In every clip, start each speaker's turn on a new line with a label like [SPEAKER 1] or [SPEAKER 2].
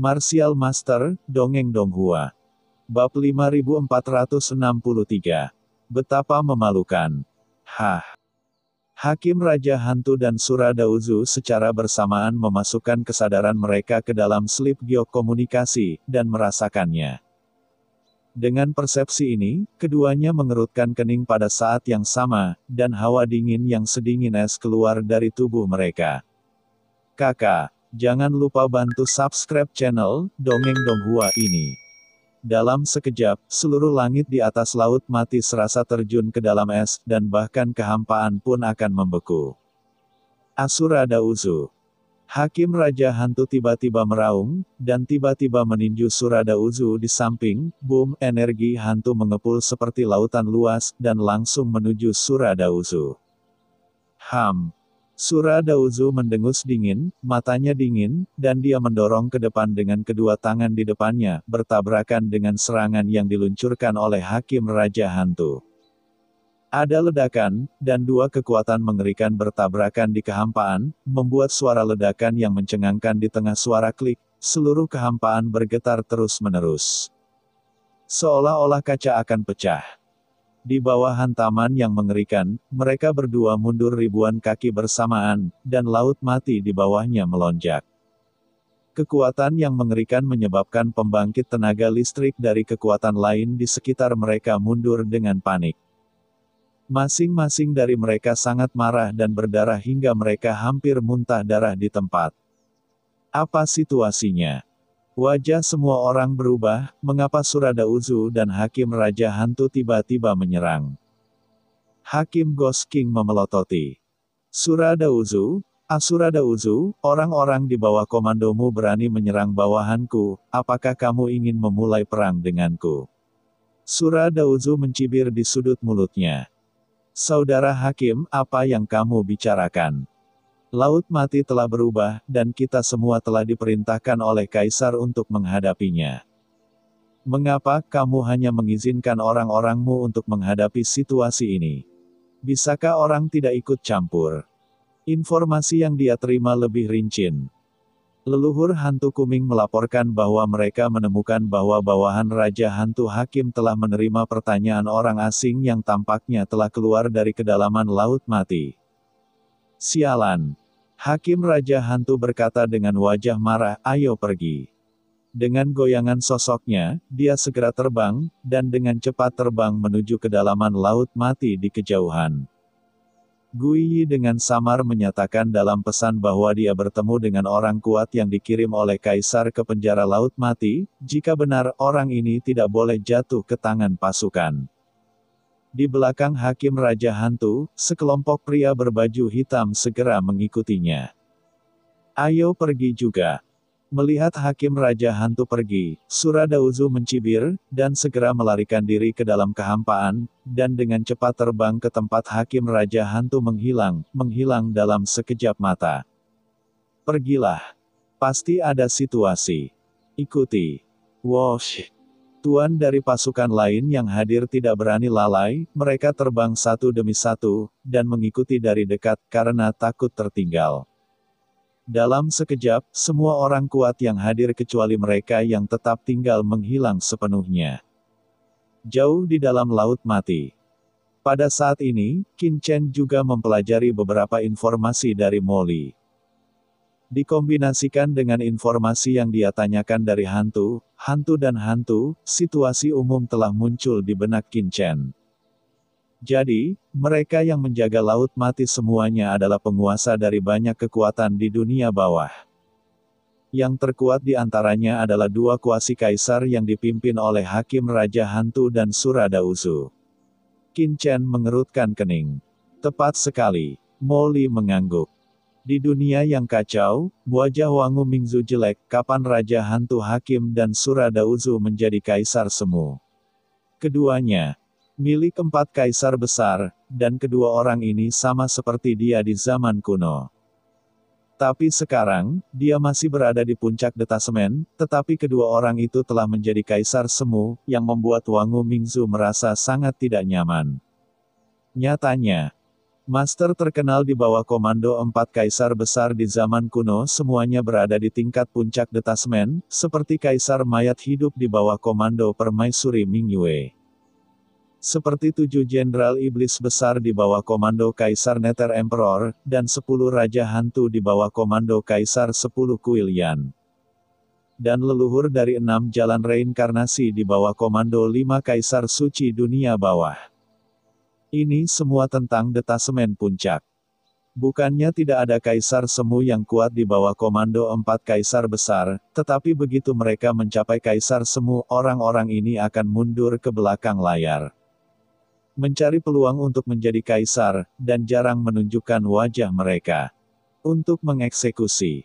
[SPEAKER 1] Martial Master, Dongeng Donghua. Bab 5463. Betapa memalukan. Hakim Raja Hantu dan Suradauzu secara bersamaan memasukkan kesadaran mereka ke dalam slip giok komunikasi, dan merasakannya. Dengan persepsi ini, keduanya mengerutkan kening pada saat yang sama, dan hawa dingin yang sedingin es keluar dari tubuh mereka. Kakak, jangan lupa bantu subscribe channel Dongeng Donghua ini. Dalam sekejap, seluruh langit di atas laut mati serasa terjun ke dalam es, dan bahkan kehampaan pun akan membeku. Suradauzu. Hakim Raja Hantu tiba-tiba meraung, dan tiba-tiba meninju Suradauzu di samping. Boom, energi hantu mengepul seperti lautan luas, dan langsung menuju Suradauzu. Suradauzu mendengus dingin, matanya dingin, dan dia mendorong ke depan dengan kedua tangan di depannya, bertabrakan dengan serangan yang diluncurkan oleh Hakim Raja Hantu. Ada ledakan, dan dua kekuatan mengerikan bertabrakan di kehampaan, membuat suara ledakan yang mencengangkan di tengah suara klik, seluruh kehampaan bergetar terus-menerus. Seolah-olah kaca akan pecah. Di bawah hantaman yang mengerikan, mereka berdua mundur ribuan kaki bersamaan, dan laut mati di bawahnya melonjak. Kekuatan yang mengerikan menyebabkan pembangkit tenaga listrik dari kekuatan lain di sekitar mereka mundur dengan panik. Masing-masing dari mereka sangat marah dan berdarah hingga mereka hampir muntah darah di tempat. Apa situasinya? Wajah semua orang berubah, mengapa Suradauzu dan Hakim Raja Hantu tiba-tiba menyerang? Hakim Ghost King memelototi. Suradauzu, Suradauzu, orang-orang di bawah komandomu berani menyerang bawahanku, apakah kamu ingin memulai perang denganku? Suradauzu mencibir di sudut mulutnya. Saudara Hakim, apa yang kamu bicarakan? Laut mati telah berubah, dan kita semua telah diperintahkan oleh Kaisar untuk menghadapinya. Mengapa kamu hanya mengizinkan orang-orangmu untuk menghadapi situasi ini? Bisakah orang tidak ikut campur? Informasi yang dia terima lebih rinci. Leluhur Hantu Kuming melaporkan bahwa mereka menemukan bahwa bawahan Raja Hantu Hakim telah menerima pertanyaan orang asing yang tampaknya telah keluar dari kedalaman laut mati. Sialan. Hakim Raja Hantu berkata dengan wajah marah, ayo pergi. Dengan goyangan sosoknya, dia segera terbang, dan dengan cepat terbang menuju kedalaman laut mati di kejauhan. Guiyi dengan samar menyatakan dalam pesan bahwa dia bertemu dengan orang kuat yang dikirim oleh Kaisar ke penjara laut mati, jika benar orang ini tidak boleh jatuh ke tangan pasukan. Di belakang Hakim Raja Hantu, sekelompok pria berbaju hitam segera mengikutinya. Ayo pergi juga. Melihat Hakim Raja Hantu pergi, Suradauzu mencibir, dan segera melarikan diri ke dalam kehampaan, dan dengan cepat terbang ke tempat Hakim Raja Hantu menghilang dalam sekejap mata. Pergilah. Pasti ada situasi. Ikuti. Wosh. Tuan dari pasukan lain yang hadir tidak berani lalai, mereka terbang satu demi satu, dan mengikuti dari dekat, karena takut tertinggal. Dalam sekejap, semua orang kuat yang hadir kecuali mereka yang tetap tinggal menghilang sepenuhnya. Jauh di dalam laut mati. Pada saat ini, Qin Chen juga mempelajari beberapa informasi dari Molly. Dikombinasikan dengan informasi yang dia tanyakan dari hantu dan hantu, situasi umum telah muncul di benak Qin Chen. Jadi, mereka yang menjaga laut mati semuanya adalah penguasa dari banyak kekuatan di dunia bawah. Yang terkuat di antaranya adalah dua kuasi kaisar yang dipimpin oleh Hakim Raja Hantu dan Suradauzu. Qin Chen mengerutkan kening. Tepat sekali, Molly mengangguk. Di dunia yang kacau, wajah Wangu Mingzu jelek, kapan Raja Hantu Hakim dan Suradauzu menjadi kaisar semu. Keduanya milik 4 kaisar besar, dan kedua orang ini sama seperti dia di zaman kuno. Tapi sekarang, dia masih berada di puncak detasemen, tetapi kedua orang itu telah menjadi kaisar semu, yang membuat Wangu Mingzu merasa sangat tidak nyaman. Nyatanya, Master terkenal di bawah komando 4 kaisar besar di zaman kuno semuanya berada di tingkat puncak detasmen, seperti kaisar mayat hidup di bawah komando permaisuri Mingyue. Seperti 7 jenderal iblis besar di bawah komando Kaisar Nether Emperor, dan 10 raja hantu di bawah komando Kaisar 10 Kuil Yan. Dan leluhur dari 6 jalan reinkarnasi di bawah komando 5 kaisar suci dunia bawah. Ini semua tentang detasemen puncak. Bukannya tidak ada kaisar semu yang kuat di bawah komando 4 kaisar besar, tetapi begitu mereka mencapai kaisar semu, orang-orang ini akan mundur ke belakang layar. Mencari peluang untuk menjadi kaisar, dan jarang menunjukkan wajah mereka. Untuk mengeksekusi.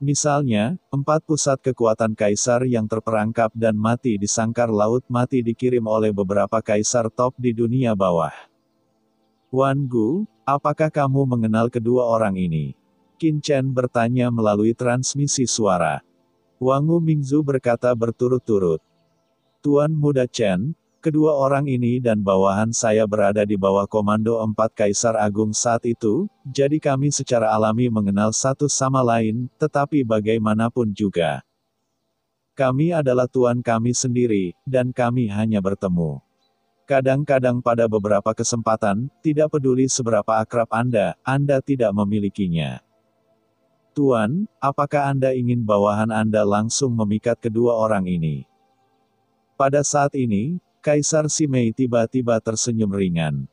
[SPEAKER 1] Misalnya, 4 pusat kekuatan kaisar yang terperangkap dan mati di sangkar laut mati dikirim oleh beberapa kaisar top di dunia bawah. Wan Gu, apakah kamu mengenal kedua orang ini? Qin Chen bertanya melalui transmisi suara. Wangu Mingzu berkata berturut-turut. Tuan Muda Chen, kedua orang ini dan bawahan saya berada di bawah komando 4 Kaisar Agung saat itu, jadi kami secara alami mengenal satu sama lain, tetapi bagaimanapun juga. Kami adalah tuan kami sendiri, dan kami hanya bertemu. Kadang-kadang pada beberapa kesempatan, tidak peduli seberapa akrab Anda tidak memilikinya. Tuan, apakah Anda ingin bawahan Anda langsung memikat kedua orang ini? Pada saat ini, Kaisar Simei tiba-tiba tersenyum ringan.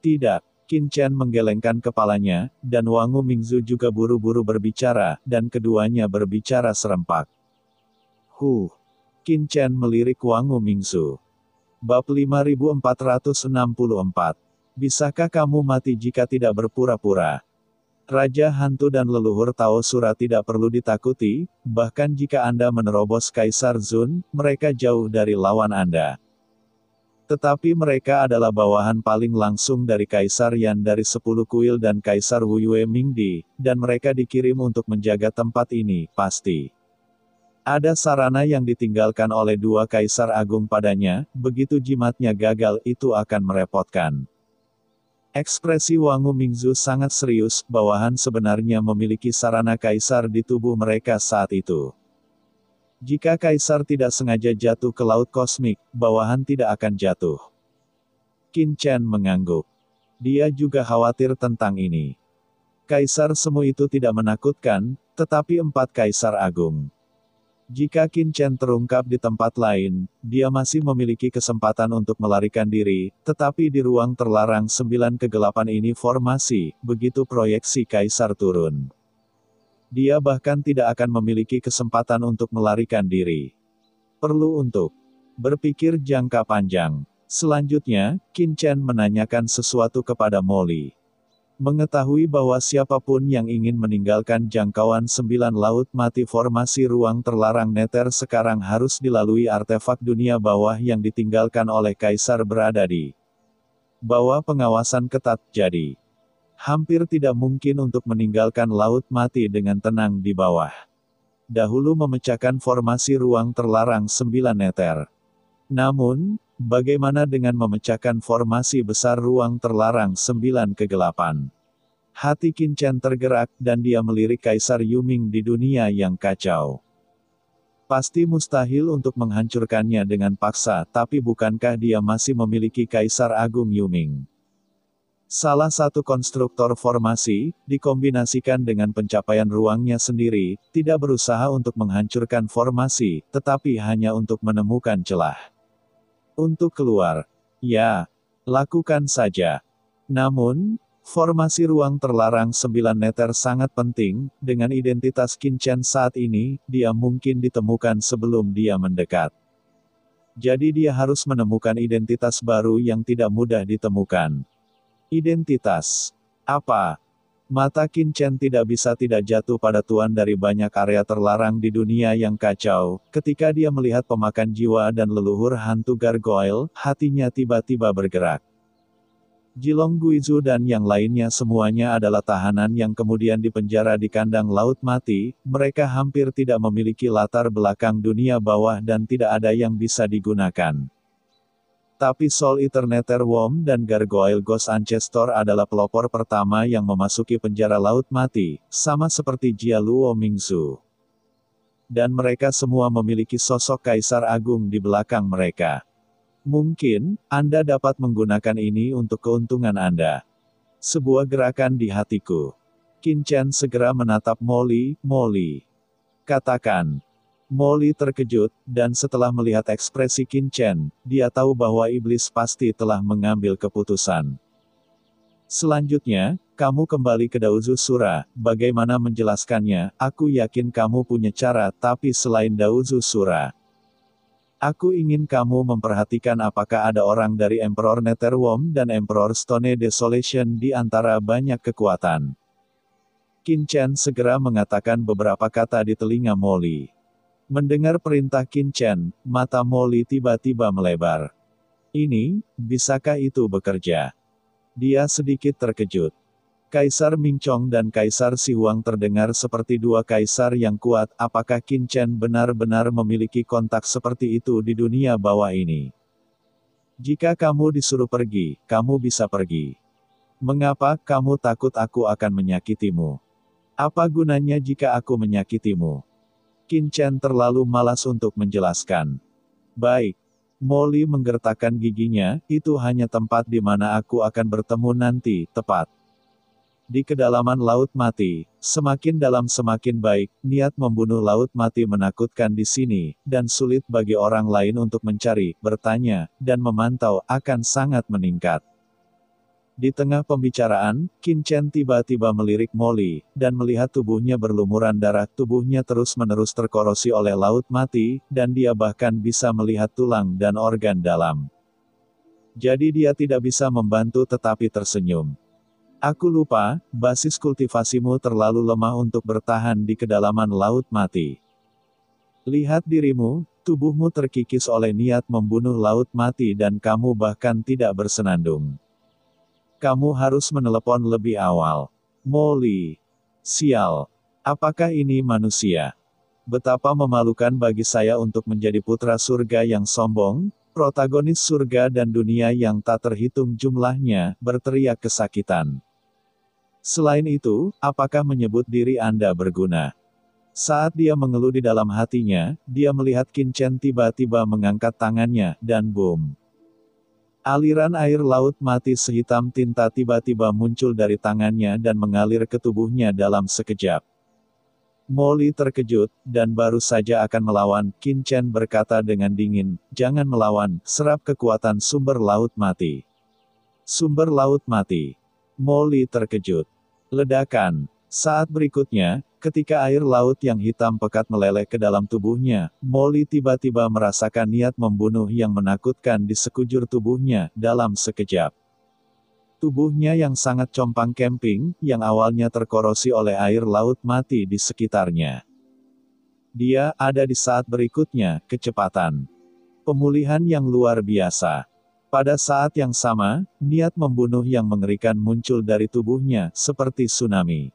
[SPEAKER 1] Tidak, Qin Chen menggelengkan kepalanya, dan Wangu Mingzu juga buru-buru berbicara, dan keduanya berbicara serempak. Qin Chen melirik Wangu Mingzu. Bab 5464. Bisakah kamu mati jika tidak berpura-pura? Raja hantu dan leluhur Tao Sura tidak perlu ditakuti, bahkan jika Anda menerobos Kaisar Zun, mereka jauh dari lawan Anda. Tetapi mereka adalah bawahan paling langsung dari Kaisar Yan dari 10 kuil dan Kaisar Wu Yue Mingdi, dan mereka dikirim untuk menjaga tempat ini, pasti. Ada sarana yang ditinggalkan oleh 2 kaisar agung padanya, begitu jimatnya gagal itu akan merepotkan. Ekspresi Wangu Mingzu sangat serius, bawahan sebenarnya memiliki sarana kaisar di tubuh mereka saat itu. Jika kaisar tidak sengaja jatuh ke laut kosmik, bawahan tidak akan jatuh. Qin Chen mengangguk. Dia juga khawatir tentang ini. Kaisar semu itu tidak menakutkan, tetapi 4 kaisar agung. Jika Qin Chen terungkap di tempat lain, dia masih memiliki kesempatan untuk melarikan diri, tetapi di ruang terlarang 9 kegelapan ini formasi, begitu proyeksi Kaisar turun. Dia bahkan tidak akan memiliki kesempatan untuk melarikan diri. Perlu untuk berpikir jangka panjang. Selanjutnya, Qin Chen menanyakan sesuatu kepada Molly. Mengetahui bahwa siapapun yang ingin meninggalkan jangkauan 9 laut mati formasi ruang terlarang Nether sekarang harus dilalui artefak dunia bawah yang ditinggalkan oleh Kaisar berada di bawah pengawasan ketat, jadi hampir tidak mungkin untuk meninggalkan laut mati dengan tenang di bawah. Dahulu memecahkan formasi ruang terlarang 9 Nether. Namun, bagaimana dengan memecahkan formasi besar ruang terlarang 9 kegelapan? Hati Qin Chen tergerak, dan dia melirik Kaisar Yuming di dunia yang kacau. Pasti mustahil untuk menghancurkannya dengan paksa, tapi bukankah dia masih memiliki Kaisar Agung Yuming? Salah satu konstruktor formasi, dikombinasikan dengan pencapaian ruangnya sendiri, tidak berusaha untuk menghancurkan formasi, tetapi hanya untuk menemukan celah. Untuk keluar. Ya, lakukan saja. Namun, formasi ruang terlarang 9 Nether sangat penting, dengan identitas Qin Chen saat ini, dia mungkin ditemukan sebelum dia mendekat. Jadi dia harus menemukan identitas baru yang tidak mudah ditemukan. Identitas apa? Mata Qin Chen tidak bisa tidak jatuh pada tuan dari banyak area terlarang di dunia yang kacau, ketika dia melihat pemakan jiwa dan leluhur hantu gargoyle, hatinya tiba-tiba bergerak. Jilong Guizu dan yang lainnya semuanya adalah tahanan yang kemudian dipenjara di kandang laut mati, mereka hampir tidak memiliki latar belakang dunia bawah dan tidak ada yang bisa digunakan. Tapi Soul Eater Netherworm dan Gargoyle Ghost Ancestor adalah pelopor pertama yang memasuki penjara Laut Mati, sama seperti Jia Luo Mingzu. Dan mereka semua memiliki sosok Kaisar Agung di belakang mereka. Mungkin, Anda dapat menggunakan ini untuk keuntungan Anda. Sebuah gerakan di hatiku. Qin Chen segera menatap Molly. Katakan. Molly terkejut, dan setelah melihat ekspresi Qin Chen, dia tahu bahwa iblis pasti telah mengambil keputusan. Selanjutnya, kamu kembali ke Daozu Sura, bagaimana menjelaskannya, aku yakin kamu punya cara tapi selain Daozu Sura. Aku ingin kamu memperhatikan apakah ada orang dari Emperor Netherworm dan Emperor Stone Desolation di antara banyak kekuatan. Qin Chen segera mengatakan beberapa kata di telinga Molly. Mendengar perintah Qin Chen, mata Molly tiba-tiba melebar. Ini, bisakah itu bekerja? Dia sedikit terkejut. Kaisar Mingchong dan Kaisar Sihuang terdengar seperti dua kaisar yang kuat. Apakah Qin Chen benar-benar memiliki kontak seperti itu di dunia bawah ini? Jika kamu disuruh pergi, kamu bisa pergi. Mengapa kamu takut aku akan menyakitimu? Apa gunanya jika aku menyakitimu? Qin Chen terlalu malas untuk menjelaskan. Baik. Molly menggertakkan giginya, itu hanya tempat di mana aku akan bertemu nanti, tepat. Di kedalaman Laut Mati, semakin dalam semakin baik, niat membunuh Laut Mati menakutkan di sini, dan sulit bagi orang lain untuk mencari, bertanya, dan memantau, akan sangat meningkat. Di tengah pembicaraan, Qin Chen tiba-tiba melirik Molly, dan melihat tubuhnya berlumuran darah, tubuhnya terus-menerus terkorosi oleh Laut Mati, dan dia bahkan bisa melihat tulang dan organ dalam. Jadi dia tidak bisa membantu tetapi tersenyum. Aku lupa, basis kultivasimu terlalu lemah untuk bertahan di kedalaman Laut Mati. Lihat dirimu, tubuhmu terkikis oleh niat membunuh Laut Mati dan kamu bahkan tidak bersenandung. Kamu harus menelepon lebih awal. Molly. Sial. Apakah ini manusia? Betapa memalukan bagi saya untuk menjadi putra surga yang sombong, protagonis surga dan dunia yang tak terhitung jumlahnya, berteriak kesakitan. Selain itu, apakah menyebut diri Anda berguna? Saat dia mengeluh di dalam hatinya, dia melihat Qin Chen tiba-tiba mengangkat tangannya, dan boom. Aliran air Laut Mati sehitam tinta tiba-tiba muncul dari tangannya dan mengalir ke tubuhnya dalam sekejap. Molly terkejut, dan baru saja akan melawan, Qin Chen berkata dengan dingin, jangan melawan, serap kekuatan sumber Laut Mati. Sumber Laut Mati. Molly terkejut. Ledakan. Saat berikutnya, ketika air laut yang hitam pekat meleleh ke dalam tubuhnya, Molly tiba-tiba merasakan niat membunuh yang menakutkan di sekujur tubuhnya, dalam sekejap. Tubuhnya yang sangat compang-camping, yang awalnya terkorosi oleh air Laut Mati di sekitarnya. Dia ada di saat berikutnya, kecepatan. Pemulihan yang luar biasa. Pada saat yang sama, niat membunuh yang mengerikan muncul dari tubuhnya, seperti tsunami.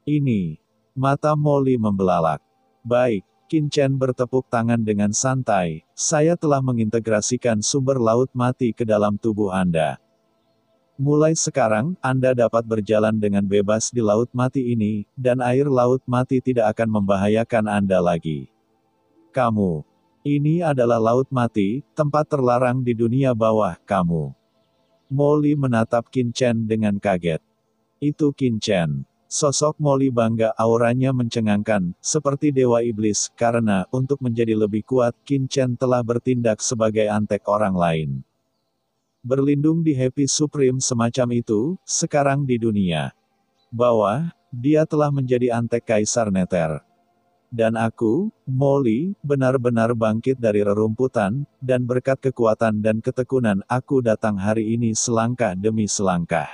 [SPEAKER 1] Ini. Mata Molly membelalak. Baik, Qin Chen bertepuk tangan dengan santai, saya telah mengintegrasikan sumber Laut Mati ke dalam tubuh Anda. Mulai sekarang, Anda dapat berjalan dengan bebas di Laut Mati ini, dan air Laut Mati tidak akan membahayakan Anda lagi. Kamu. Ini adalah Laut Mati, tempat terlarang di dunia bawah, kamu. Molly menatap Qin Chen dengan kaget. Itu Qin Chen. Sosok Molly bangga, auranya mencengangkan, seperti dewa iblis, karena, untuk menjadi lebih kuat, Qin Chen telah bertindak sebagai antek orang lain. Berlindung di Happy Supreme semacam itu, sekarang di dunia bawah, dia telah menjadi antek Kaisar Nether. Dan aku, Molly, benar-benar bangkit dari rerumputan, dan berkat kekuatan dan ketekunan, aku datang hari ini selangkah demi selangkah.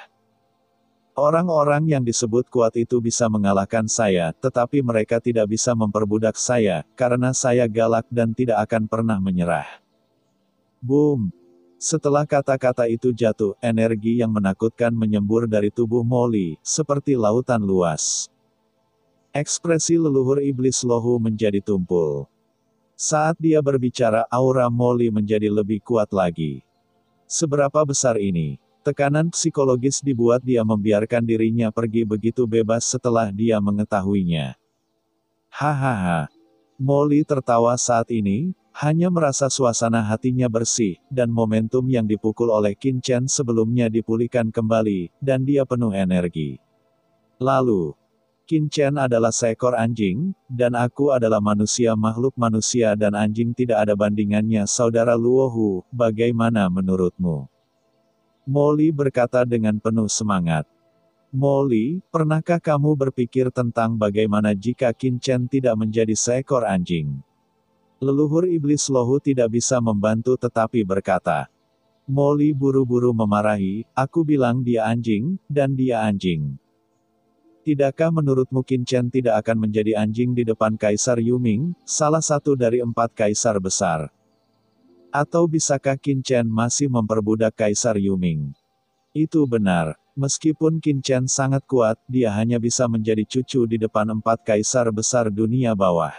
[SPEAKER 1] Orang-orang yang disebut kuat itu bisa mengalahkan saya, tetapi mereka tidak bisa memperbudak saya, karena saya galak dan tidak akan pernah menyerah. Boom! Setelah kata-kata itu jatuh, energi yang menakutkan menyembur dari tubuh Molly, seperti lautan luas. Ekspresi leluhur iblis Lohu menjadi tumpul. Saat dia berbicara, aura Molly menjadi lebih kuat lagi. Seberapa besar ini? Tekanan psikologis dibuat dia membiarkan dirinya pergi begitu bebas setelah dia mengetahuinya. Hahaha. Molly tertawa saat ini, hanya merasa suasana hatinya bersih, dan momentum yang dipukul oleh Qin Chen sebelumnya dipulihkan kembali, dan dia penuh energi. Lalu, Qin Chen adalah seekor anjing, dan aku adalah manusia, makhluk manusia dan anjing tidak ada bandingannya. Saudara Luohu, bagaimana menurutmu? Molly berkata dengan penuh semangat. Molly, pernahkah kamu berpikir tentang bagaimana jika Qin Chen tidak menjadi seekor anjing? Leluhur iblis Lohu tidak bisa membantu tetapi berkata. Molly buru-buru memarahi, aku bilang dia anjing, dan dia anjing. Tidakkah menurutmu Qin Chen tidak akan menjadi anjing di depan Kaisar Yuming, salah satu dari 4 kaisar besar? Atau bisakah Qin Chen masih memperbudak Kaisar Yuming? Itu benar, meskipun Qin Chen sangat kuat, dia hanya bisa menjadi cucu di depan 4 kaisar besar dunia bawah.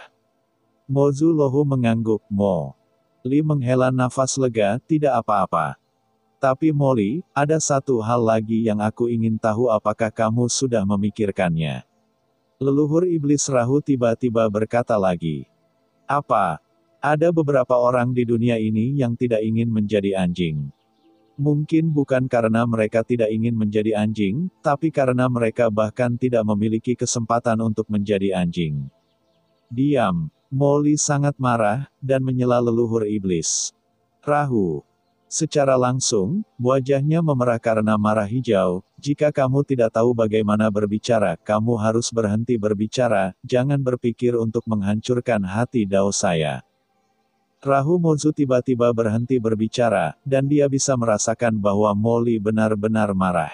[SPEAKER 1] Mozu Lohu mengangguk, Mo. Li menghela nafas lega, tidak apa-apa. Tapi Molly, ada satu hal lagi yang aku ingin tahu, apakah kamu sudah memikirkannya? Leluhur iblis Rahu tiba-tiba berkata lagi. Apa? Ada beberapa orang di dunia ini yang tidak ingin menjadi anjing. Mungkin bukan karena mereka tidak ingin menjadi anjing, tapi karena mereka bahkan tidak memiliki kesempatan untuk menjadi anjing. Diam. Molly sangat marah, dan menyela leluhur iblis. Rahu. Secara langsung, wajahnya memerah karena marah hijau, jika kamu tidak tahu bagaimana berbicara, kamu harus berhenti berbicara, jangan berpikir untuk menghancurkan hati Dao saya. Rahu Mozu tiba-tiba berhenti berbicara, dan dia bisa merasakan bahwa Molly benar-benar marah.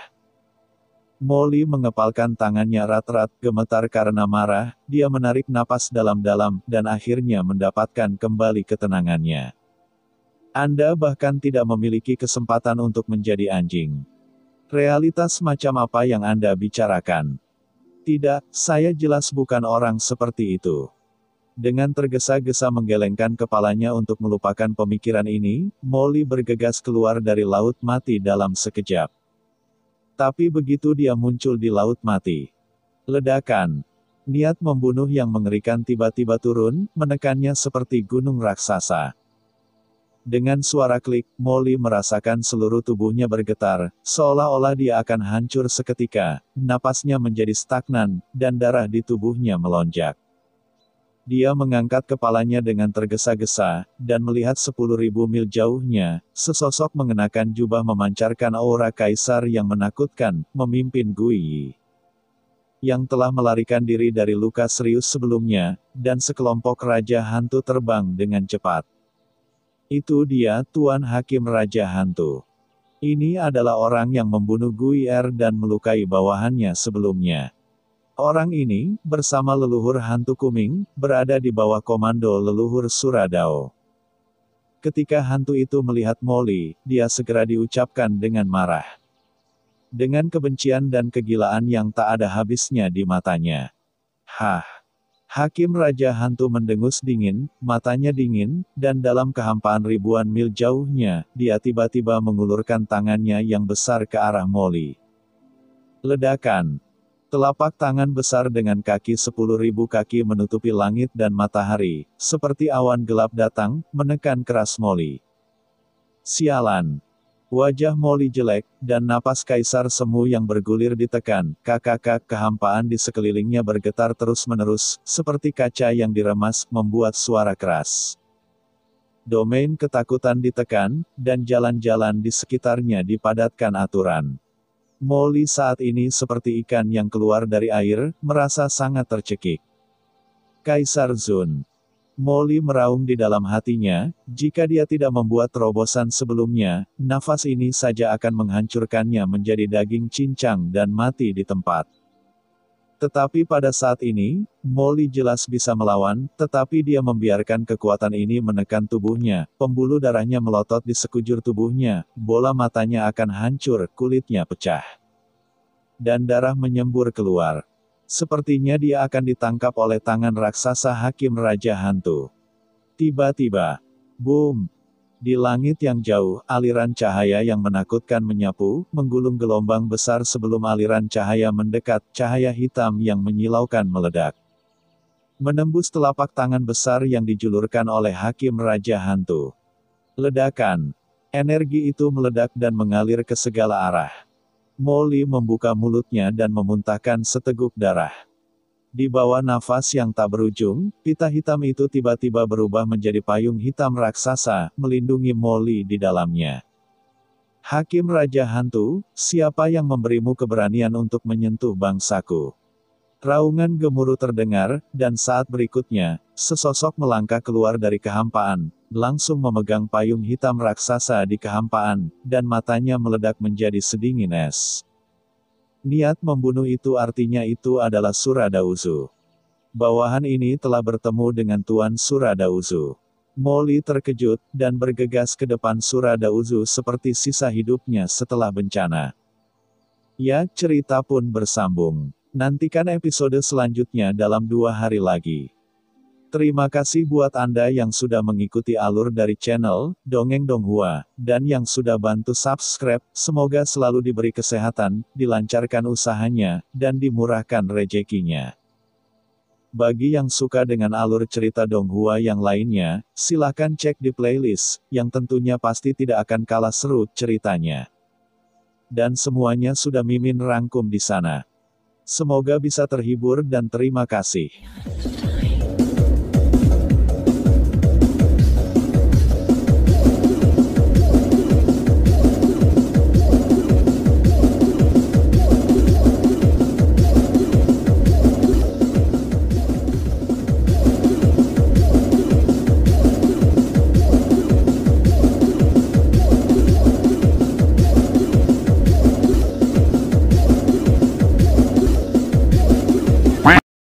[SPEAKER 1] Molly mengepalkan tangannya erat-erat, gemetar karena marah, dia menarik napas dalam-dalam, dan akhirnya mendapatkan kembali ketenangannya. Anda bahkan tidak memiliki kesempatan untuk menjadi anjing. Realitas macam apa yang Anda bicarakan? Tidak, saya jelas bukan orang seperti itu. Dengan tergesa-gesa menggelengkan kepalanya untuk melupakan pemikiran ini, Molly bergegas keluar dari laut mati dalam sekejap. Tapi begitu dia muncul di laut mati. Ledakan. Niat membunuh yang mengerikan tiba-tiba turun, menekannya seperti gunung raksasa. Dengan suara klik, Molly merasakan seluruh tubuhnya bergetar, seolah-olah dia akan hancur seketika, napasnya menjadi stagnan, dan darah di tubuhnya melonjak. Dia mengangkat kepalanya dengan tergesa-gesa, dan melihat 10.000 mil jauhnya, sesosok mengenakan jubah memancarkan aura kaisar yang menakutkan, memimpin Gui Yi. Yang telah melarikan diri dari luka serius sebelumnya, dan sekelompok Raja Hantu terbang dengan cepat. Itu dia, Tuan Hakim Raja Hantu. Ini adalah orang yang membunuh Gui Er dan melukai bawahannya sebelumnya. Orang ini, bersama leluhur hantu Kuming, berada di bawah komando leluhur Suradao. Ketika hantu itu melihat Molly, dia segera diucapkan dengan marah. Dengan kebencian dan kegilaan yang tak ada habisnya di matanya. Hah! Hakim Raja Hantu mendengus dingin, matanya dingin, dan dalam kehampaan ribuan mil jauhnya, dia tiba-tiba mengulurkan tangannya yang besar ke arah Molly. Ledakan. Telapak tangan besar dengan kaki 10.000 kaki menutupi langit dan matahari, seperti awan gelap datang, menekan keras Molly. Sialan. Wajah Molly jelek, dan napas kaisar semu yang bergulir ditekan, kehampaan di sekelilingnya bergetar terus-menerus, seperti kaca yang diremas, membuat suara keras. Domain ketakutan ditekan, dan jalan-jalan di sekitarnya dipadatkan aturan. Molly saat ini seperti ikan yang keluar dari air, merasa sangat tercekik. Kaisar Zun. Molly meraung di dalam hatinya, jika dia tidak membuat terobosan sebelumnya, nafas ini saja akan menghancurkannya menjadi daging cincang dan mati di tempat. Tetapi pada saat ini, Molly jelas bisa melawan, tetapi dia membiarkan kekuatan ini menekan tubuhnya, pembuluh darahnya melotot di sekujur tubuhnya, bola matanya akan hancur, kulitnya pecah. Dan darah menyembur keluar. Sepertinya dia akan ditangkap oleh tangan raksasa Hakim Raja Hantu. Tiba-tiba, boom! Di langit yang jauh, aliran cahaya yang menakutkan menyapu, menggulung gelombang besar sebelum aliran cahaya mendekat, cahaya hitam yang menyilaukan meledak. Menembus telapak tangan besar yang dijulurkan oleh Hakim Raja Hantu. Ledakan. Energi itu meledak dan mengalir ke segala arah. Molly membuka mulutnya dan memuntahkan seteguk darah. Di bawah nafas yang tak berujung, pita hitam itu tiba-tiba berubah menjadi payung hitam raksasa, melindungi Molly di dalamnya. Hakim Raja Hantu, siapa yang memberimu keberanian untuk menyentuh bangsaku? Raungan gemuruh terdengar, dan saat berikutnya, sesosok melangkah keluar dari kehampaan, langsung memegang payung hitam raksasa di kehampaan, dan matanya meledak menjadi sedingin es. Niat membunuh itu artinya itu adalah Suradauzu. Bawahan ini telah bertemu dengan Tuan Suradauzu. Molly terkejut, dan bergegas ke depan Suradauzu seperti sisa hidupnya setelah bencana. Ya, cerita pun bersambung. Nantikan episode selanjutnya dalam 2 hari lagi. Terima kasih buat Anda yang sudah mengikuti alur dari channel Dongeng Donghua, dan yang sudah bantu subscribe. Semoga selalu diberi kesehatan, dilancarkan usahanya, dan dimurahkan rezekinya. Bagi yang suka dengan alur cerita Donghua yang lainnya, silahkan cek di playlist, yang tentunya pasti tidak akan kalah seru ceritanya. Dan semuanya sudah Mimin rangkum di sana. Semoga bisa terhibur dan terima kasih.